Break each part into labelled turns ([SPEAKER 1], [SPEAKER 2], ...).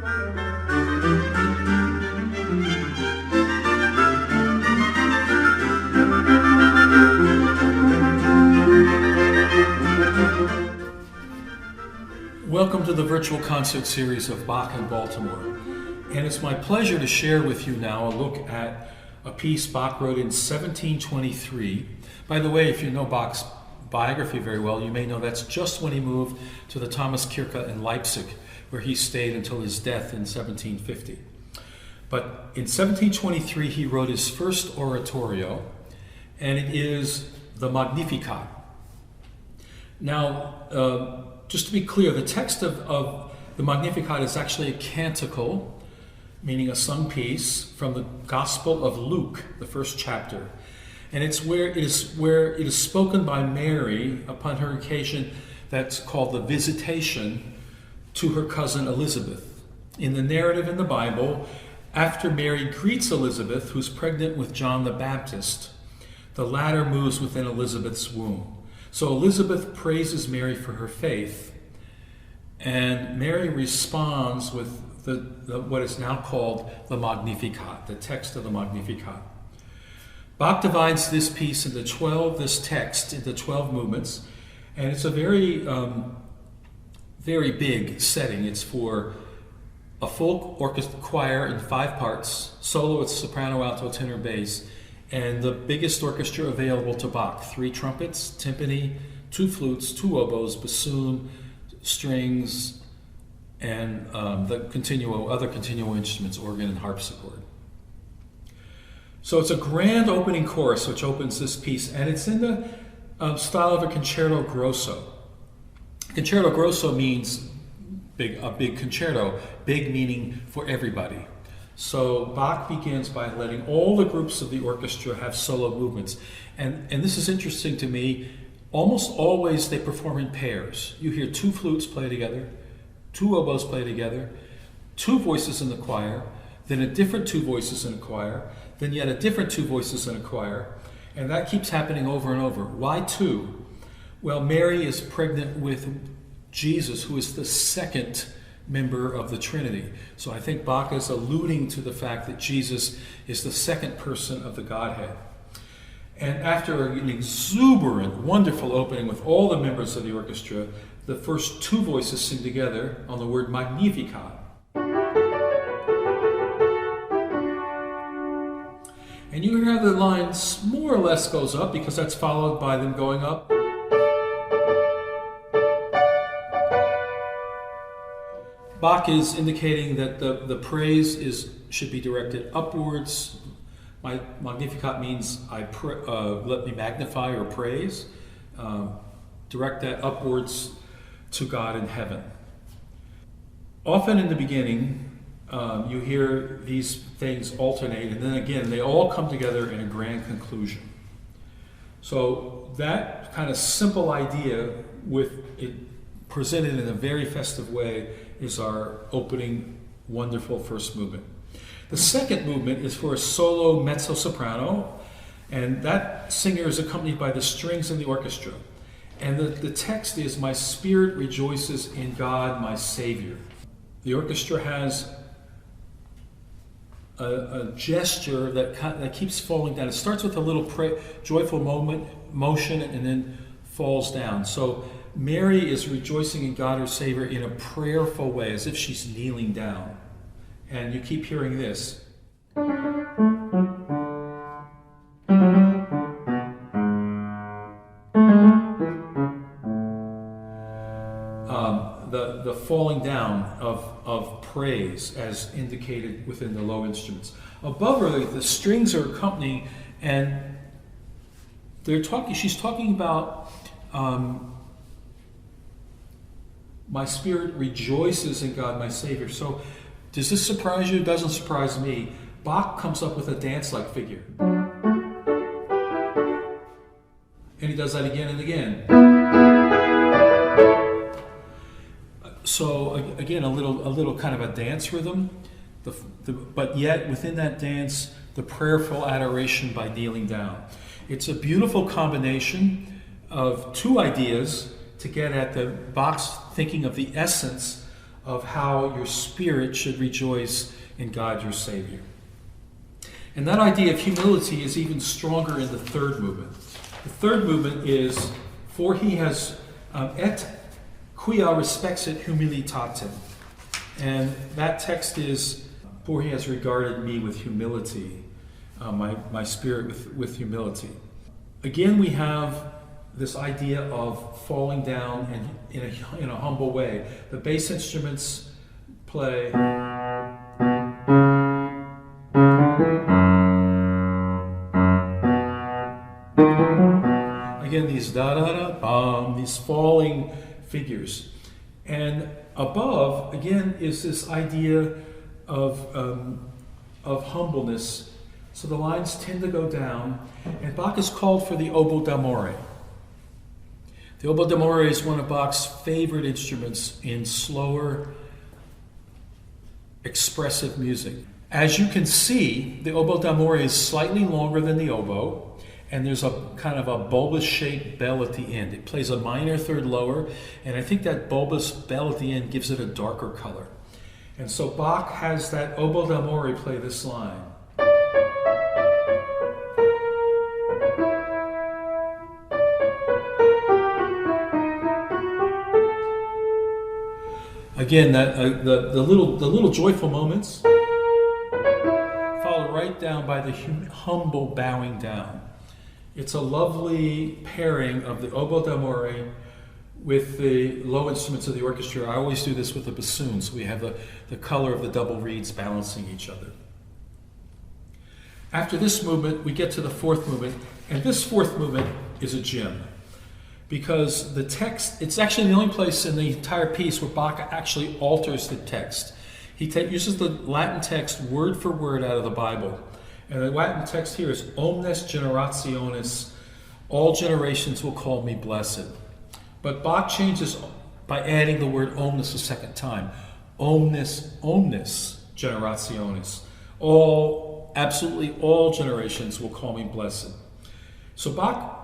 [SPEAKER 1] Welcome to the virtual concert series of Bach in Baltimore. And it's my pleasure to share with you now a look at a piece Bach wrote in 1723. By the way, if you know Bach's biography very well, you may know that's just when he moved to the Thomaskirche in Leipzig, where he stayed until his death in 1750. But in 1723, he wrote his first oratorio, and it is the Magnificat. Now, just to be clear, the text of the Magnificat is actually a canticle, meaning a sung piece, from the Gospel of Luke, the first chapter. And it's where it is spoken by Mary upon her occasion that's called the visitation to her cousin Elizabeth. In the narrative in the Bible, after Mary greets Elizabeth, who's pregnant with John the Baptist, the latter moves within Elizabeth's womb. So Elizabeth praises Mary for her faith, and Mary responds with what is now called the Magnificat, the text of the Magnificat. Bach divides this piece into 12, this text into 12 movements, and it's a very, very big setting. It's for a full orchestra choir in 5 parts, solo with soprano, alto, tenor, bass, and the biggest orchestra available to Bach: 3 trumpets, timpani, 2 flutes, 2 oboes, bassoon, strings, and the other continuo instruments, organ and harpsichord. So it's a grand opening chorus which opens this piece, and it's in the style of a concerto grosso. Concerto grosso means a big concerto, big meaning for everybody. So Bach begins by letting all the groups of the orchestra have solo movements. And this is interesting to me. Almost always they perform in pairs. You hear 2 flutes play together, 2 oboes play together, 2 voices in the choir, then a different 2 voices in a choir, then yet a different 2 voices in a choir. And that keeps happening over and over. Why 2? Well, Mary is pregnant with Jesus, who is the second member of the Trinity. So I think Bach is alluding to the fact that Jesus is the second person of the Godhead. And after an exuberant, wonderful opening with all the members of the orchestra, the first 2 voices sing together on the word Magnificat. And you hear the line more or less goes up, because that's followed by them going up. Bach is indicating that the praise should be directed upwards. My Magnificat means let me magnify or praise. Direct that upwards to God in heaven. Often in the beginning, you hear these things alternate, and then again, they all come together in a grand conclusion. So that kind of simple idea, with it presented in a very festive way, is our opening wonderful first movement. The second movement is for a solo mezzo-soprano, and that singer is accompanied by the strings in the orchestra. And the text is, "My spirit rejoices in God, my Savior." The orchestra has a gesture that keeps falling down. It starts with a little joyful motion and then falls down. So Mary is rejoicing in God, her Savior, in a prayerful way, as if she's kneeling down. And you keep hearing this. The falling down of praise, as indicated within the low instruments. Above her, the strings are accompanying, and she's talking about my spirit rejoices in God, my Savior. So does this surprise you? It doesn't surprise me. Bach comes up with a dance-like figure. And he does that again and again. So again, a little kind of a dance rhythm, but yet within that dance, the prayerful adoration by kneeling down. It's a beautiful combination of 2 ideas to get at the Bach's thinking of the essence of how your spirit should rejoice in God your Savior. And that idea of humility is even stronger in the third movement. The third movement is, for he has et quia respexit humilitatem. And that text is, for he has regarded me with humility, my spirit with humility. Again, we have this idea of falling down and in a humble way. The bass instruments play. Again, these da-da-da-bum, these falling figures. And above, again, is this idea of humbleness. So the lines tend to go down, and Bach is called for the oboe d'amore. The oboe d'amore is one of Bach's favorite instruments in slower, expressive music. As you can see, the oboe d'amore is slightly longer than the oboe, and there's a kind of a bulbous-shaped bell at the end. It plays a minor third lower, and I think that bulbous bell at the end gives it a darker color. And so Bach has that oboe d'amore play this line. Again, that the little joyful moments follow right down by the humble bowing down. It's a lovely pairing of the oboe d'amore with the low instruments of the orchestra. I always do this with the bassoon, so we have the color of the double reeds balancing each other. After this movement, we get to the fourth movement, and this fourth movement is a gem. Because the text, it's actually the only place in the entire piece where Bach actually alters the text. He uses the Latin text word for word out of the Bible. And the Latin text here is omnes generationes, all generations will call me blessed. But Bach changes by adding the word omnes a second time. Omnes generationes, absolutely all generations will call me blessed. So Bach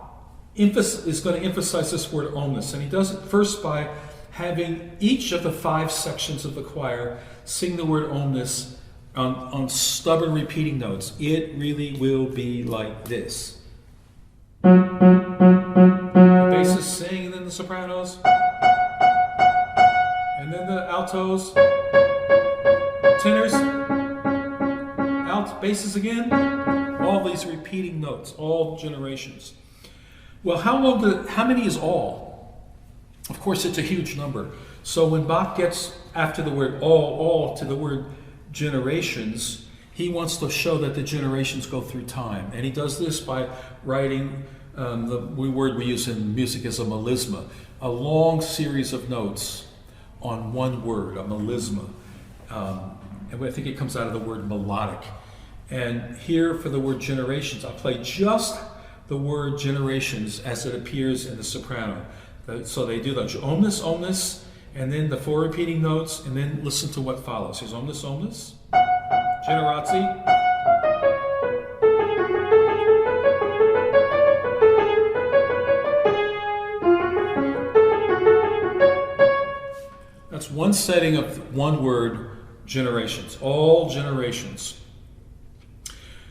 [SPEAKER 1] is going to emphasize this word omnes, and he does it first by having each of the 5 sections of the choir sing the word omnes on stubborn repeating notes. It really will be like this. The basses sing, and then the sopranos, and then the altos, tenors, basses again, all these repeating notes, all generations. Well, how many is all? Of course, it's a huge number. So when Bach gets after the word all to the word generations, he wants to show that the generations go through time. And he does this by writing, the word we use in music is a melisma, a long series of notes on one word, a melisma. And I think it comes out of the word melodic. And here for the word generations, I'll play just the word generations as it appears in the soprano. So they do that omnes, omnes, and then the 4 repeating notes, and then listen to what follows. Here's omnes, omnes, generati, that's one setting of one word, generations, all generations.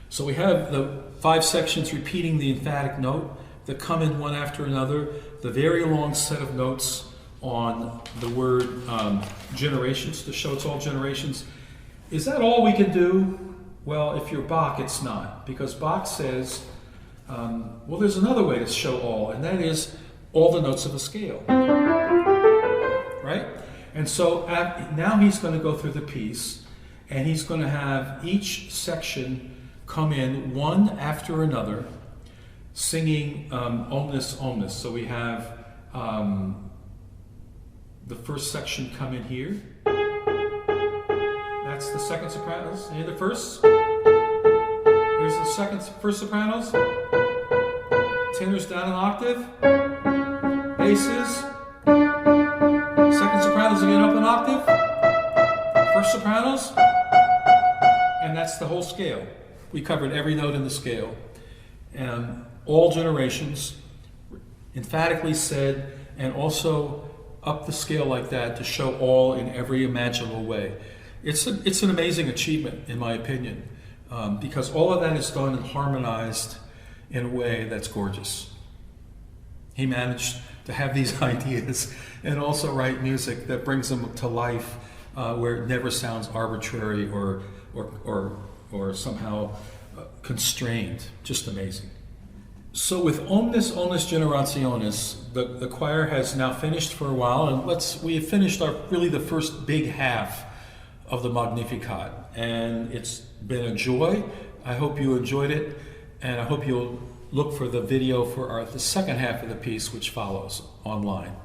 [SPEAKER 1] So we have the 5 sections repeating the emphatic note that come in one after another, the very long set of notes on the word generations to show it's all generations. Is that all we can do? Well, if you're Bach, it's not, because Bach says, well, there's another way to show all, and that is all the notes of a scale, right? And so now he's going to go through the piece, and he's going to have each section come in one after another, singing omnes, omnes. So we have the first section come in here. That's the second sopranos. Hear the first. Here's the first sopranos. Tenors down an octave. Basses. Second sopranos again up an octave. First sopranos. And that's the whole scale. We covered every note in the scale. And all generations, emphatically said, and also up the scale like that to show all in every imaginable way. It's an amazing achievement, in my opinion, because all of that is done and harmonized in a way that's gorgeous. He managed to have these ideas and also write music that brings them to life, where it never sounds arbitrary or somehow constrained. Just amazing. So with Omnis Generationis, the choir has now finished for a while, and we have finished the first big half of the Magnificat, and it's been a joy. I hope you enjoyed it, and I hope you'll look for the video for the second half of the piece, which follows online.